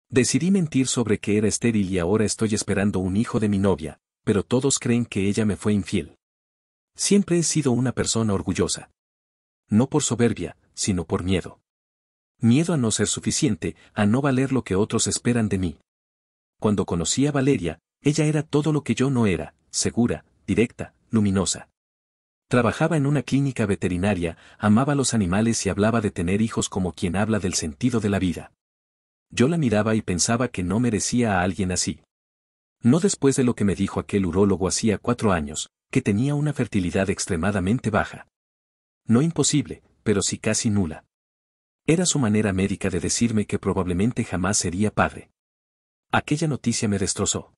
Decidí mentir sobre que era estéril y ahora estoy esperando un hijo de mi novia, pero todos creen que ella me fue infiel. Siempre he sido una persona orgullosa. No por soberbia, sino por miedo. Miedo a no ser suficiente, a no valer lo que otros esperan de mí. Cuando conocí a Valeria, ella era todo lo que yo no era, segura, directa, luminosa. Trabajaba en una clínica veterinaria, amaba los animales y hablaba de tener hijos como quien habla del sentido de la vida. Yo la miraba y pensaba que no merecía a alguien así. No después de lo que me dijo aquel urólogo hacía 4 años, que tenía una fertilidad extremadamente baja. No imposible, pero sí casi nula. Era su manera médica de decirme que probablemente jamás sería padre. Aquella noticia me destrozó.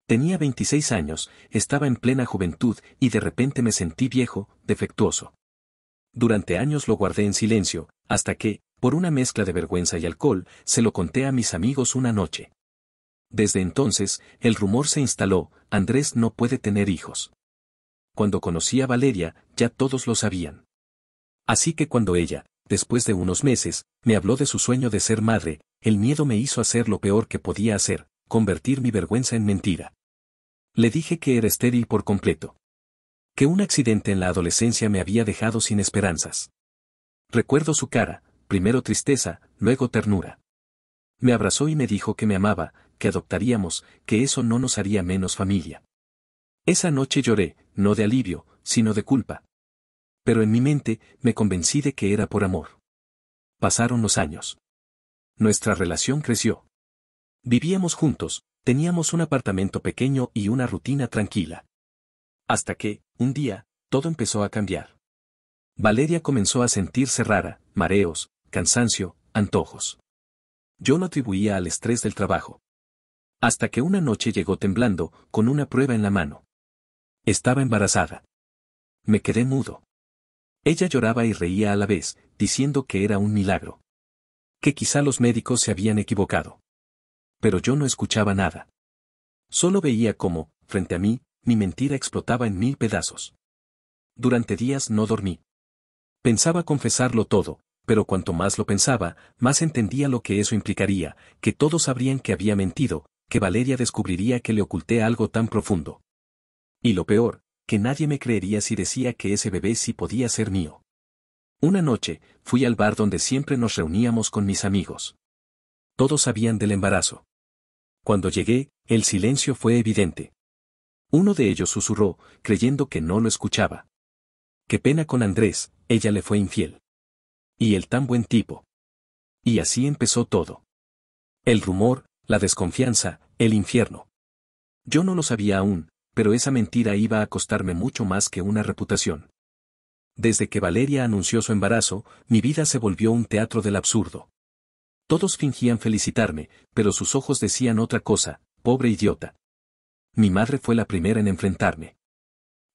Tenía 26 años, estaba en plena juventud y de repente me sentí viejo, defectuoso. Durante años lo guardé en silencio, hasta que, por una mezcla de vergüenza y alcohol, se lo conté a mis amigos una noche. Desde entonces, el rumor se instaló: Andrés no puede tener hijos. Cuando conocí a Valeria, ya todos lo sabían. Así que cuando ella, después de unos meses, me habló de su sueño de ser madre, el miedo me hizo hacer lo peor que podía hacer, convertir mi vergüenza en mentira. Le dije que era estéril por completo. Que un accidente en la adolescencia me había dejado sin esperanzas. Recuerdo su cara, primero tristeza, luego ternura. Me abrazó y me dijo que me amaba, que adoptaríamos, que eso no nos haría menos familia. Esa noche lloré, no de alivio, sino de culpa. Pero en mi mente, me convencí de que era por amor. Pasaron los años. Nuestra relación creció. Vivíamos juntos, teníamos un apartamento pequeño y una rutina tranquila. Hasta que, un día, todo empezó a cambiar. Valeria comenzó a sentirse rara, mareos, cansancio, antojos. Yo lo atribuía al estrés del trabajo. Hasta que una noche llegó temblando, con una prueba en la mano. Estaba embarazada. Me quedé mudo. Ella lloraba y reía a la vez, diciendo que era un milagro. Que quizá los médicos se habían equivocado. Pero yo no escuchaba nada. Solo veía cómo, frente a mí, mi mentira explotaba en 1000 pedazos. Durante días no dormí. Pensaba confesarlo todo, pero cuanto más lo pensaba, más entendía lo que eso implicaría, que todos sabrían que había mentido, que Valeria descubriría que le oculté algo tan profundo. Y lo peor, que nadie me creería si decía que ese bebé sí podía ser mío. Una noche, fui al bar donde siempre nos reuníamos con mis amigos. Todos sabían del embarazo. Cuando llegué, el silencio fue evidente. Uno de ellos susurró, creyendo que no lo escuchaba. Qué pena con Andrés, ella le fue infiel. Y él tan buen tipo. Y así empezó todo. El rumor, la desconfianza, el infierno. Yo no lo sabía aún, pero esa mentira iba a costarme mucho más que una reputación. Desde que Valeria anunció su embarazo, mi vida se volvió un teatro del absurdo. Todos fingían felicitarme, pero sus ojos decían otra cosa: pobre idiota. Mi madre fue la primera en enfrentarme.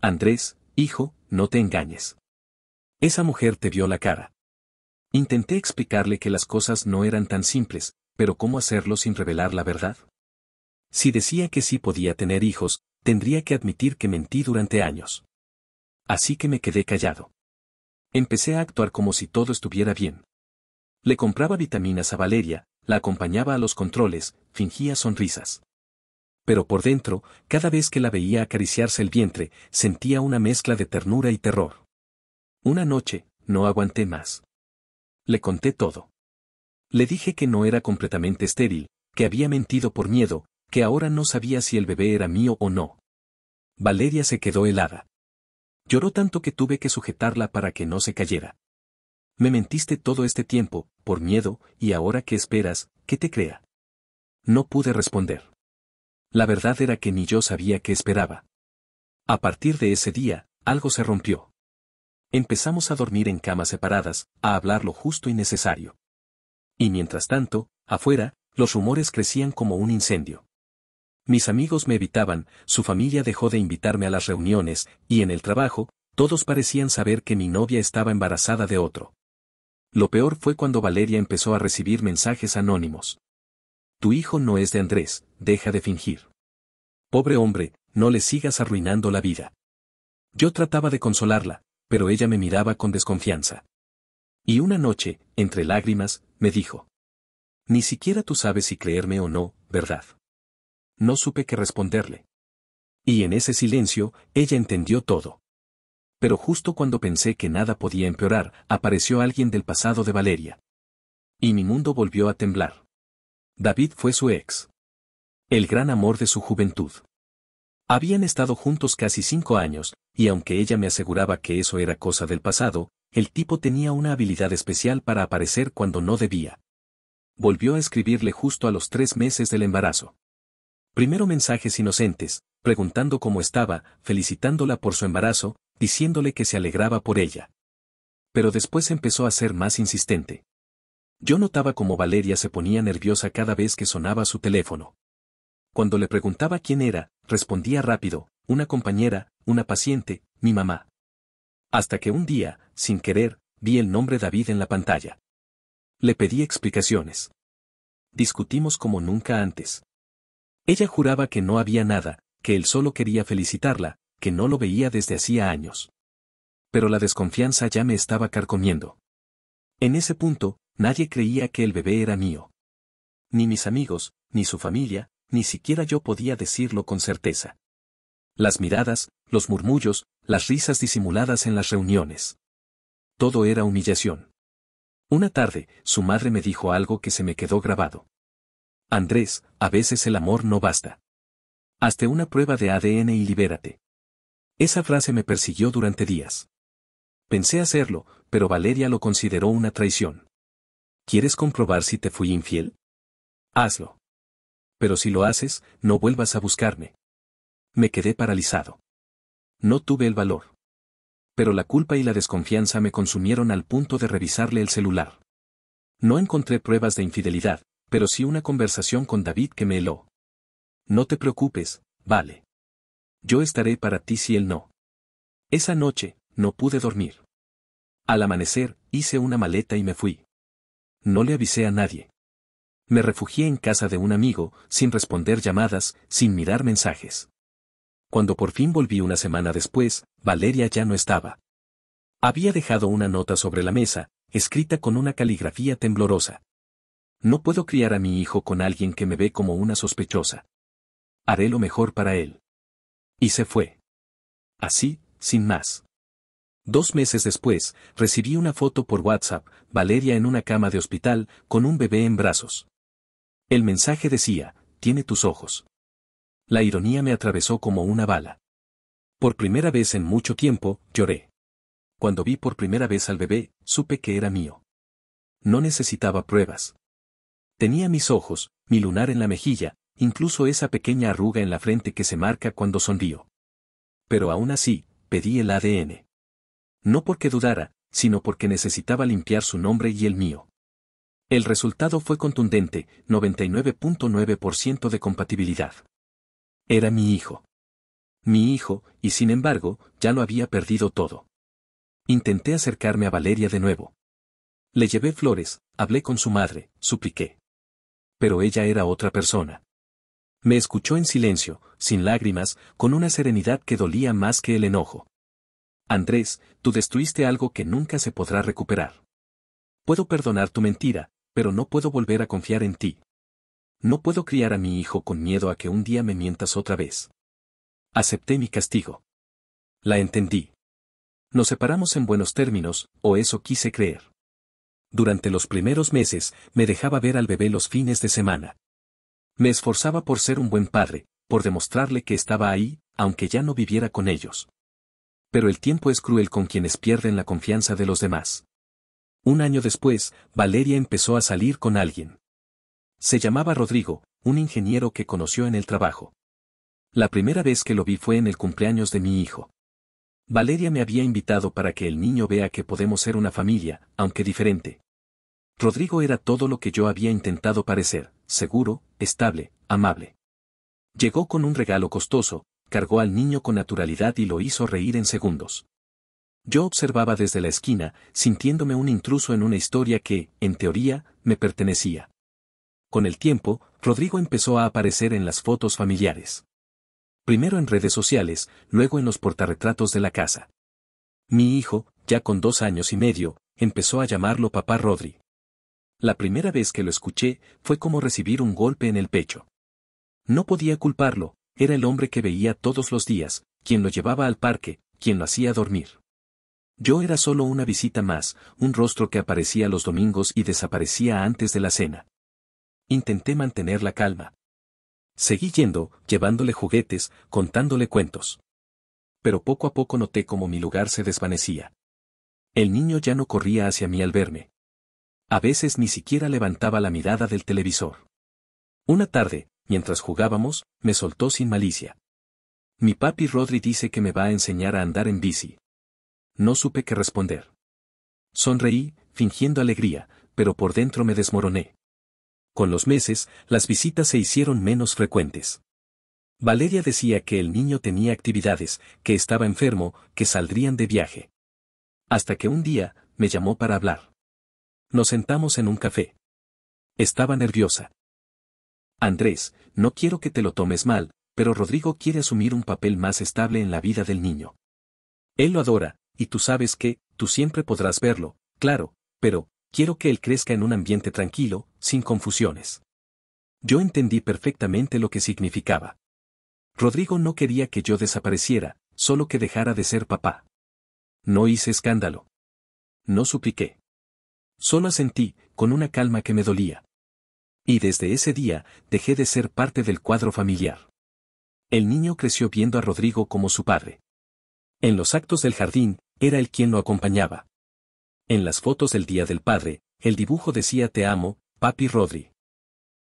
Andrés, hijo, no te engañes. Esa mujer te vio la cara. Intenté explicarle que las cosas no eran tan simples, pero ¿cómo hacerlo sin revelar la verdad? Si decía que sí podía tener hijos, tendría que admitir que mentí durante años. Así que me quedé callado. Empecé a actuar como si todo estuviera bien. Le compraba vitaminas a Valeria, la acompañaba a los controles, fingía sonrisas. Pero por dentro, cada vez que la veía acariciarse el vientre, sentía una mezcla de ternura y terror. Una noche, no aguanté más. Le conté todo. Le dije que no era completamente estéril, que había mentido por miedo, que ahora no sabía si el bebé era mío o no. Valeria se quedó helada. Lloró tanto que tuve que sujetarla para que no se cayera. Me mentiste todo este tiempo, por miedo, y ahora ¿qué esperas, que te crea? No pude responder. La verdad era que ni yo sabía qué esperaba. A partir de ese día, algo se rompió. Empezamos a dormir en camas separadas, a hablar lo justo y necesario. Y mientras tanto, afuera, los rumores crecían como un incendio. Mis amigos me evitaban, su familia dejó de invitarme a las reuniones, y en el trabajo, todos parecían saber que mi novia estaba embarazada de otro. Lo peor fue cuando Valeria empezó a recibir mensajes anónimos. Tu hijo no es de Andrés, deja de fingir. Pobre hombre, no le sigas arruinando la vida. Yo trataba de consolarla, pero ella me miraba con desconfianza. Y una noche, entre lágrimas, me dijo: Ni siquiera tú sabes si creerme o no, ¿verdad? No supe qué responderle. Y en ese silencio, ella entendió todo. Pero justo cuando pensé que nada podía empeorar, apareció alguien del pasado de Valeria. Y mi mundo volvió a temblar. David fue su ex. El gran amor de su juventud. Habían estado juntos casi 5 años, y aunque ella me aseguraba que eso era cosa del pasado, el tipo tenía una habilidad especial para aparecer cuando no debía. Volvió a escribirle justo a los 3 meses del embarazo. Primero mensajes inocentes, preguntando cómo estaba, felicitándola por su embarazo, diciéndole que se alegraba por ella. Pero después empezó a ser más insistente. Yo notaba cómo Valeria se ponía nerviosa cada vez que sonaba su teléfono. Cuando le preguntaba quién era, respondía rápido, una compañera, una paciente, mi mamá. Hasta que un día, sin querer, vi el nombre David en la pantalla. Le pedí explicaciones. Discutimos como nunca antes. Ella juraba que no había nada, que él solo quería felicitarla, que no lo veía desde hacía años. Pero la desconfianza ya me estaba carcomiendo. En ese punto, nadie creía que el bebé era mío. Ni mis amigos, ni su familia, ni siquiera yo podía decirlo con certeza. Las miradas, los murmullos, las risas disimuladas en las reuniones. Todo era humillación. Una tarde, su madre me dijo algo que se me quedó grabado. Andrés, a veces el amor no basta. Hazte una prueba de ADN y libérate. Esa frase me persiguió durante días. Pensé hacerlo, pero Valeria lo consideró una traición. ¿Quieres comprobar si te fui infiel? Hazlo. Pero si lo haces, no vuelvas a buscarme. Me quedé paralizado. No tuve el valor. Pero la culpa y la desconfianza me consumieron al punto de revisarle el celular. No encontré pruebas de infidelidad, pero sí una conversación con David que me heló. No te preocupes, vale. Yo estaré para ti si él no. Esa noche, no pude dormir. Al amanecer, hice una maleta y me fui. No le avisé a nadie. Me refugié en casa de un amigo, sin responder llamadas, sin mirar mensajes. Cuando por fin volví una semana después, Valeria ya no estaba. Había dejado una nota sobre la mesa, escrita con una caligrafía temblorosa. No puedo criar a mi hijo con alguien que me ve como una sospechosa. Haré lo mejor para él. Y se fue. Así, sin más. 2 meses después, recibí una foto por WhatsApp, Valeria en una cama de hospital, con un bebé en brazos. El mensaje decía, tiene tus ojos. La ironía me atravesó como una bala. Por primera vez en mucho tiempo, lloré. Cuando vi por primera vez al bebé, supe que era mío. No necesitaba pruebas. Tenía mis ojos, mi lunar en la mejilla, incluso esa pequeña arruga en la frente que se marca cuando sonrío. Pero aún así, pedí el ADN. No porque dudara, sino porque necesitaba limpiar su nombre y el mío. El resultado fue contundente, 99.9% de compatibilidad. Era mi hijo. Mi hijo, y sin embargo, ya lo había perdido todo. Intenté acercarme a Valeria de nuevo. Le llevé flores, hablé con su madre, supliqué. Pero ella era otra persona. Me escuchó en silencio, sin lágrimas, con una serenidad que dolía más que el enojo. Andrés, tú destruiste algo que nunca se podrá recuperar. Puedo perdonar tu mentira, pero no puedo volver a confiar en ti. No puedo criar a mi hijo con miedo a que un día me mientas otra vez. Acepté mi castigo. La entendí. Nos separamos en buenos términos, o eso quise creer. Durante los primeros meses, me dejaba ver al bebé los fines de semana. Me esforzaba por ser un buen padre, por demostrarle que estaba ahí, aunque ya no viviera con ellos. Pero el tiempo es cruel con quienes pierden la confianza de los demás. Un año después, Valeria empezó a salir con alguien. Se llamaba Rodrigo, un ingeniero que conoció en el trabajo. La primera vez que lo vi fue en el cumpleaños de mi hijo. Valeria me había invitado para que el niño vea que podemos ser una familia, aunque diferente. Rodrigo era todo lo que yo había intentado parecer, seguro, estable, amable. Llegó con un regalo costoso, cargó al niño con naturalidad y lo hizo reír en segundos. Yo observaba desde la esquina, sintiéndome un intruso en una historia que, en teoría, me pertenecía. Con el tiempo, Rodrigo empezó a aparecer en las fotos familiares. Primero en redes sociales, luego en los portarretratos de la casa. Mi hijo, ya con 2 años y medio, empezó a llamarlo papá Rodri. La primera vez que lo escuché, fue como recibir un golpe en el pecho. No podía culparlo, era el hombre que veía todos los días, quien lo llevaba al parque, quien lo hacía dormir. Yo era solo una visita más, un rostro que aparecía los domingos y desaparecía antes de la cena. Intenté mantener la calma. Seguí yendo, llevándole juguetes, contándole cuentos. Pero poco a poco noté cómo mi lugar se desvanecía. El niño ya no corría hacia mí al verme. A veces ni siquiera levantaba la mirada del televisor. Una tarde, mientras jugábamos, me soltó sin malicia. Mi papi Rodri dice que me va a enseñar a andar en bici. No supe qué responder. Sonreí, fingiendo alegría, pero por dentro me desmoroné. Con los meses, las visitas se hicieron menos frecuentes. Valeria decía que el niño tenía actividades, que estaba enfermo, que saldrían de viaje. Hasta que un día, me llamó para hablar. Nos sentamos en un café. Estaba nerviosa. Andrés, no quiero que te lo tomes mal, pero Rodrigo quiere asumir un papel más estable en la vida del niño. Él lo adora, y tú sabes que, tú siempre podrás verlo, claro, pero, quiero que él crezca en un ambiente tranquilo, sin confusiones. Yo entendí perfectamente lo que significaba. Rodrigo no quería que yo desapareciera, solo que dejara de ser papá. No hice escándalo. No supliqué. Solo asentí, con una calma que me dolía. Y desde ese día, dejé de ser parte del cuadro familiar. El niño creció viendo a Rodrigo como su padre. En los actos del jardín, era él quien lo acompañaba. En las fotos del Día del Padre, el dibujo decía te amo, papi Rodri.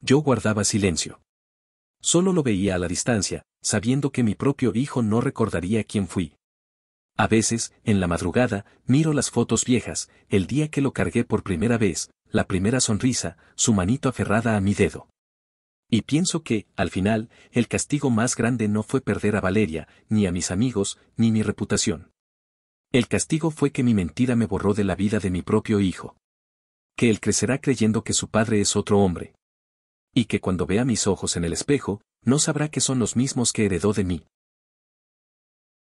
Yo guardaba silencio. Solo lo veía a la distancia, sabiendo que mi propio hijo no recordaría quién fui. A veces, en la madrugada, miro las fotos viejas, el día que lo cargué por primera vez, la primera sonrisa, su manito aferrada a mi dedo. Y pienso que, al final, el castigo más grande no fue perder a Valeria, ni a mis amigos, ni mi reputación. El castigo fue que mi mentira me borró de la vida de mi propio hijo. Que él crecerá creyendo que su padre es otro hombre. Y que cuando vea mis ojos en el espejo, no sabrá que son los mismos que heredó de mí.